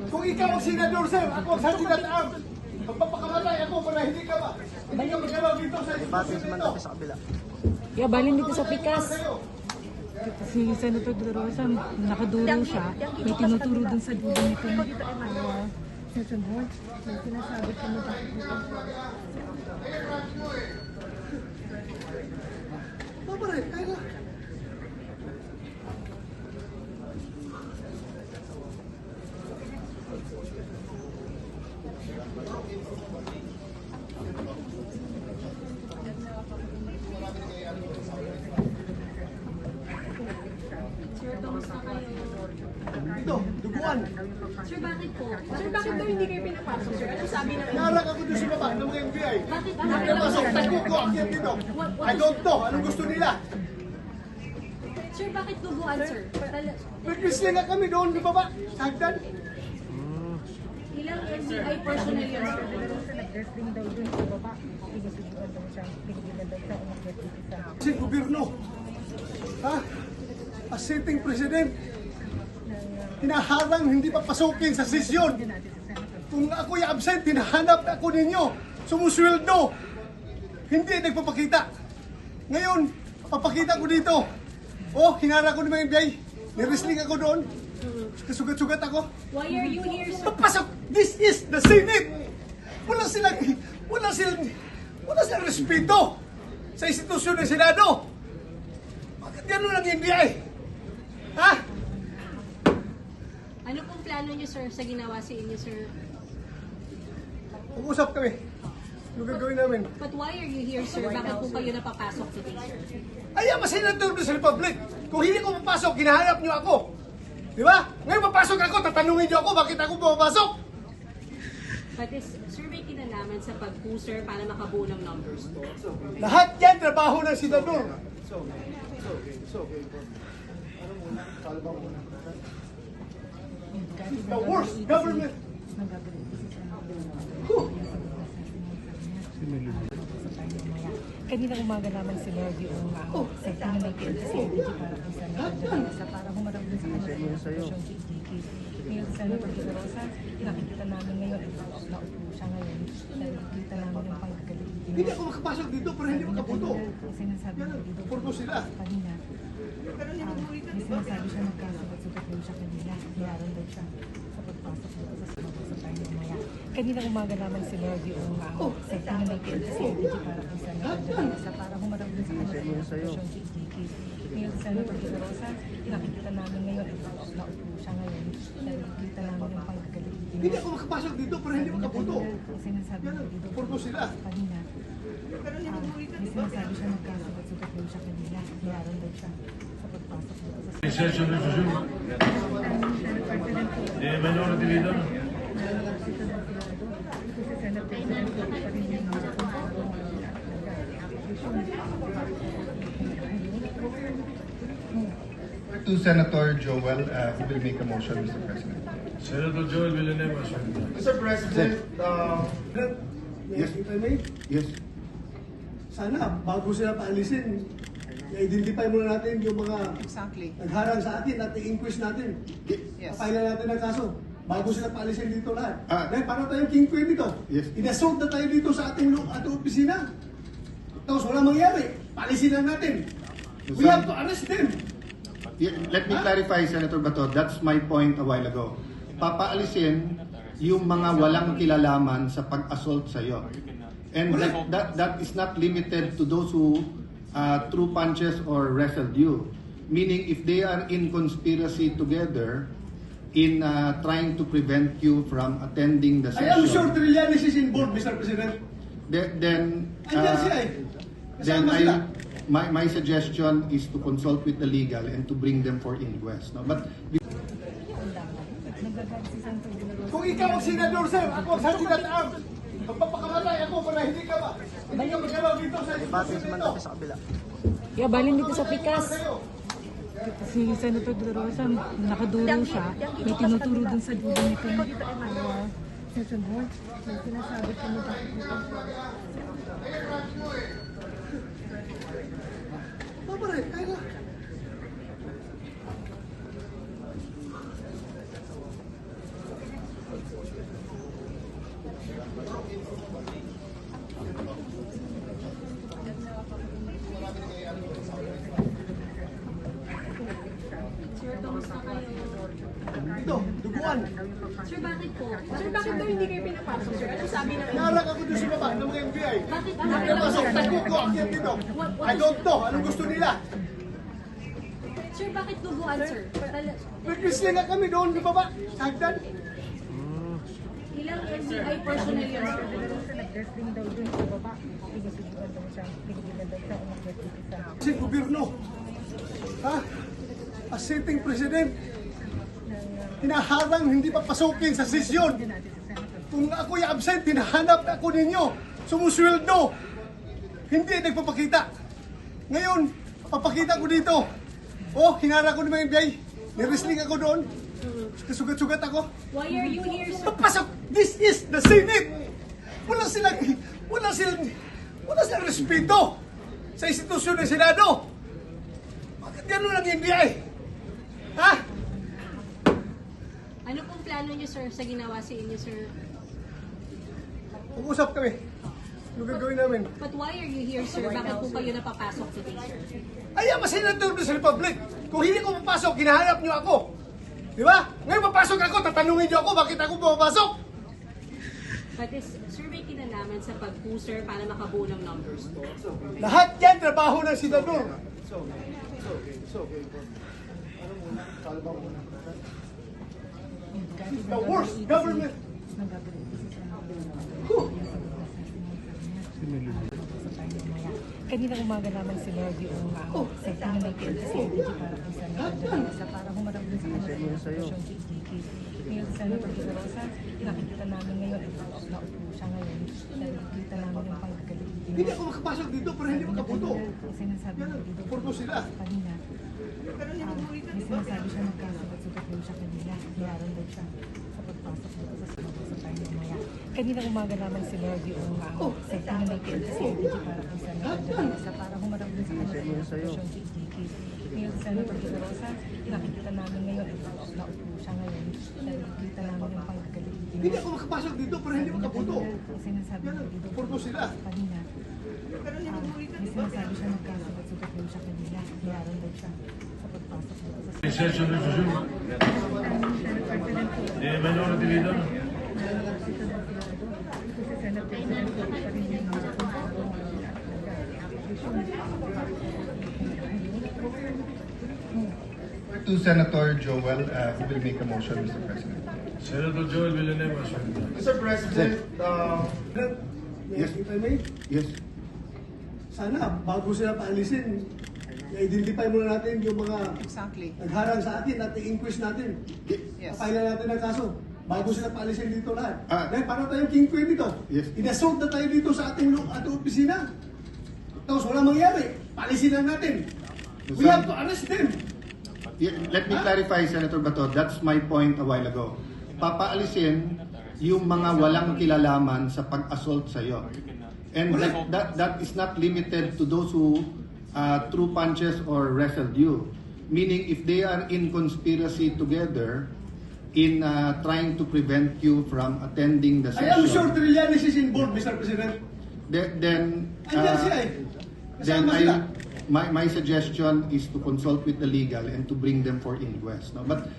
Kung ikaw ang senador, sir, ako ang sergeant at arms. Magpapakamatay ako para hindi ka ba? Hindi ka magalaw dito sa institusyon nito. Yeah, balin dito sa Pikas. Si Senator De La Rosa, nakaduro siya. May tinuturo dun sa dulo nito. Session Hall. May sinasabi ka mo bakit dito. Pare, kaya na. Dito, duguan. Sir, bakit po? Sir, bakit daw hindi kayo pinapasok, sir? Ano sabi ng Narak ako doon sa baba ng mga NBI. Bakit? Napasok, tago akyat dito. I don't know. Anong gusto nila? Sir, bakit duguan, sir? Nag-risk nga kami doon sa baba. Sagdan. Ilang NBI personnel yun, sir? Nag-wrestling daw dun sa baba. Pinagbibigan daw siya. Pinagbibigan daw siya. Si gobyerno. Ha? As sitting president. Hinaharang hindi papasukin sa sesyon. Kung ako'y absent, hinahanap ako ninyo. Sumusweldo. Hindi nagpapakita. Ngayon, papakita ko dito. Oh, hinara ko ng mga NBI. Nirestling ako doon. Kasugat-sugat ako. Why are you here, sir? Papasok! This is the Senate! Wala silang respeto sa institusyon ng Senado. Bakit gano'n ang NBI? Ha? Ano pong plano niyo, sir, sa ginawa sa inyo, sir? Pag-usap kami. Ano gagawin namin? But why are you here, sir? Bakit po kayo napapasok today, sir? Ayaw masenador doon sa Republic. Kung hindi ko papasok, hinahanap niyo ako. Di ba? Ngayon papasok ako, tatanungin niyo ako bakit ako pumapasok. But is survey kinalaman sa pag-puser para makabuo ng numbers po? Lahat yan, trabaho ng senador. The worst government. Kanina umaga naman si Lord yung setting na may PNP para kung Senator De La Rosa para humarap din sa kanya sa posisyon si EDK. Ngayon si Senator De La Rosa, nakikita namin ngayon, naupo siya ngayon, nakikita namin yung panggagaling. Hindi ako makapasok dito pero hindi makaputo. Sinasabi Yan, niya dito purpo sila. kanina. May sinasabi siya nagkasugat-sugat daw siya kanina. Hiyaran daw siya sa pagpasok dito sa sumagot sa tayo mamaya. Kanina umaga naman si Lord yung setting na may PNP para kung Senator De La Rosa para humarap din sa kanya sa posisyon si EDK. Ngayon si Senator De La Rosa, nakikita namin ngayon, naupo siya ngayon, nakikita namin yung panggagaling. Hindi ako makapasok dito pero hindi makaputo. Sinasabi Yan, niya dito purpo sila. kanina. May sinasabi siya nagkasugat-sugat daw siya kanina. Hiyaran daw siya sa pagpasok dito sa Session na susunod. Minority leader. To Senator Joel, who will make a motion, Mr. President. Senator Joel Villanueva. Mr. President, Yes, if I may, yes. sana bago sila paalisin, i-identify muna natin yung mga nagharang sa atin at i-inquest natin. Kapailan natin ang kaso. Bago sila paalisin dito lahat. Dahil para tayong king queen dito. Yes. Inassault na tayo dito sa ating opisina. Tapos wala mangyari. Paalisin lang natin. We have to arrest them. Let me clarify, Senator Bato, that's my point a while ago. Papaalisin yung mga walang kilalaman sa pag-assault sa iyo. And that is not limited to those who threw punches or wrestled you. Meaning, if they are in conspiracy together in trying to prevent you from attending the I am sure session, Trillanes is involved, Mr. President. then Andyan siya eh. then Kasama sila. my suggestion is to consult with the legal and to bring them for inquest. No? But Kung ikaw ang senador, sir, ako ang sergeant at arms. Magpapakamatay ako para hindi ka ba? Hindi ka magalaw dito sa institusyon nito. Yeah, balin dito sa Pikas. Si Senator De La Rosa, nakaduro siya. May tinuturo dun sa dulo nito. Session Hall. May sinasabi ka mo bakit dito. Pare, kaya na. Kamusta kayo? Ito, duguan. Sir, bakit po? Sir, bakit daw hindi kayo pinapasok, sir? Ano sabi ng Narak ako doon sa baba ng mga NBI. Bakit? Napasok, takbo ko, akyat dito. I don't know, anong gusto nila? Sir, bakit duguan, sir? Nag-wrestling nga kami doon sa baba, sa hagdan. Ilang NBI personnel yun, sir? Nag-wrestling daw dun sa baba. Pinipigilan daw siya. Pinipigilan daw siya. Umakyat sa Kasi gobyerno, ha? As sitting president, hinaharang hindi papasukin sa sesyon. Kung ako'y absent, hinahanap ako ninyo. Sumusweldo. Hindi nagpapakita. Ngayon, papakita ko dito. Oh, hinara ko ni mga NBI. Nirwrestling ako doon. Kasugat-sugat ako. Why are you here, sir? Papasok! This is the Senate! Wala silang respeto sa institusyon ng Senado. Bakit gano'n ang NBI? Ha? Ano pong plano niyo, sir, sa ginawa sa inyo, sir? Pag-usap kami. Ano gagawin namin? But why are you here, sir? Bakit po kayo napapasok today, sir? Ay, ang senator doon sa Republic. Kung hindi ko papasok, hinahanap niyo ako. Di ba? Ngayon papasok ako, tatanungin niyo ako, bakit ako pumapasok? But is survey kinalaman sa pag-booster para makabuo ng numbers po? Lahat yan, trabaho ng senador. The worst government. Kanina umaga naman si Lord yung setting na may PNP para kay Senator De Rosa para humarap din sa kanya sa posisyon kay DK. Ngayon si Senator De Rosa, nakikita namin ngayon, naupo siya ngayon, nakikita namin yung panggagaling. Hindi ako makapasok dito, pero hindi makabuto. Sinasabi Yan, niya dito purpose sila. kanina. May sinasabi siya nagkasugat-sugat daw siya kanina. Hiyaran daw siya sa pagpasok dito sa sumabog sa tayo mamaya. Kanina umaga naman si Lord yung setting na may PNP para kay Senator De Rosa para humarap din sa kanya sa posisyon kay DK. Ngayon si Senator De Rosa, nakikita namin ngayon, naupo siya ngayon, nakikita namin yung panggagaling. Hindi ako makapasok dito, pero hindi makabuto. Sinasabi Yan, niya dito purpose sila. kanina. May sinasabi siya nagkasugat-sugat daw siya kanina. Hiyaran daw siya sa pagpasok dito sa Insertion ng susunod. Hindi naman ako natilito. To Senator Joel, who will make a motion, Mr. President. Senator Joel Villanueva, sir. Mr. President, Yes, if I may, yes. sana bago sila paalisin, i-identify muna natin yung mga nagharang sa atin at i-inquest natin. Yes. Kapailan natin ang kaso. Bago sila paalisin dito lahat. Ah. Dahil para tayong king queen dito. Yes. Inassault na tayo dito sa ating opisina. Tapos walang mangyari. Paalisin lang natin. We have to arrest them. Yeah, let me clarify, Senator Bato, that's my point a while ago. Papaalisin yung mga walang kilalaman sa pag-assault sa iyo. And that is not limited to those who threw punches or wrestled you. Meaning, if they are in conspiracy together in trying to prevent you from attending the I am session, sure Trillanes is involved, Mr. President. then Andyan siya eh. then Kasama sila. my suggestion is to consult with the legal and to bring them for inquest. No? But